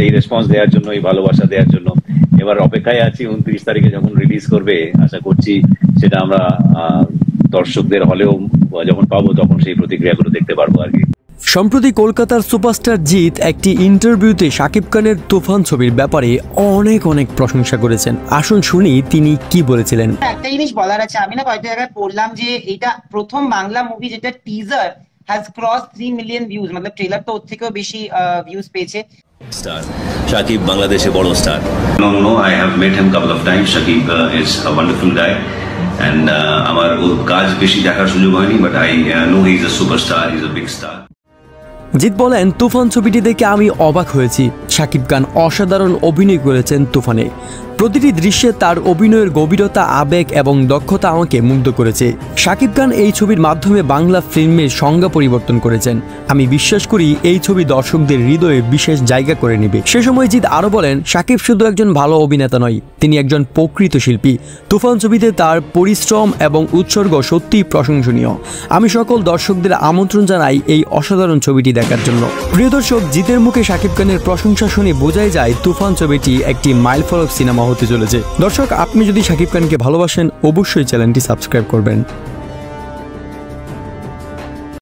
এই রেসপন্স দেওয়ার জন্য, এই ভালোবাসা দেওয়ার জন্য। এবার অপেক্ষায় আছি 29 তারিখে যখন রিলিজ করবে, আশা করছি সেটা আমরা দর্শকদের হলেও যখন পাবো তখন সেই প্রতিক্রিয়াগুলো দেখতে পারবো আর কি। সম্প্রতি কলকাতার সুপারস্টার জিৎ একটি ইন্টারভিউতে শাকিব খানের তুফান ছবির ব্যাপারে অনেক অনেক প্রশংসা করেছেন। আসুন শুনি তিনি কি বলেছিলেন। একটা জিনিস বলার আছে, আমি না কয়েকটা জায়গায় পড়লাম যে এটা প্রথম বাংলা মুভি যেটা teaser has cross 3 million views, মানে ট্রেলার তো ওর থেকেও বেশি ভিউজ পেয়েছে। স্টার শাকিব বাংলাদেশে বড় star. No, I have met him couple of times. Shakib is a wonderful guy and আমার ওর কাজ বেশি দেখার সুযোগ হয়নি, but I know he is a superstar, he is a big star. Jeet বলেন, তুফান ছবিটি দেখে আমি অবাক হয়েছি। শাকিব খান অসাধারণ অভিনয় করেছেন তুফানে। প্রতিটি দৃশ্যে তার অভিনয়ের গভীরতা, আবেগ এবং দক্ষতা আমাকে মুগ্ধ করেছে। শাকিব খান এই ছবির মাধ্যমে বাংলা ফিল্মের সংজ্ঞা পরিবর্তন করেছেন। আমি বিশ্বাস করি এই ছবি দর্শকদের হৃদয়ে বিশেষ জায়গা করে নেবে। সে সময় জিৎ আরও বলেন, শাকিব শুধু একজন ভালো অভিনেতা নয়, তিনি একজন প্রকৃত শিল্পী। তুফান ছবিতে তার পরিশ্রম এবং উৎসর্গ সত্যিই প্রশংসনীয়। আমি সকল দর্শকদের আমন্ত্রণ জানাই এই অসাধারণ ছবিটি দেখার জন্য। প্রিয় দর্শক, জিতের মুখে শাকিব খানের প্রশংসা শুনে বোঝাই যায় তুফান ছবিটি একটি মাইলফলক সিনেমা হতে চলেছে। দর্শক, আপনি যদি শাকিব খানকে ভালোবাসেন অবশ্যই চ্যানেলটি সাবস্ক্রাইব করবেন।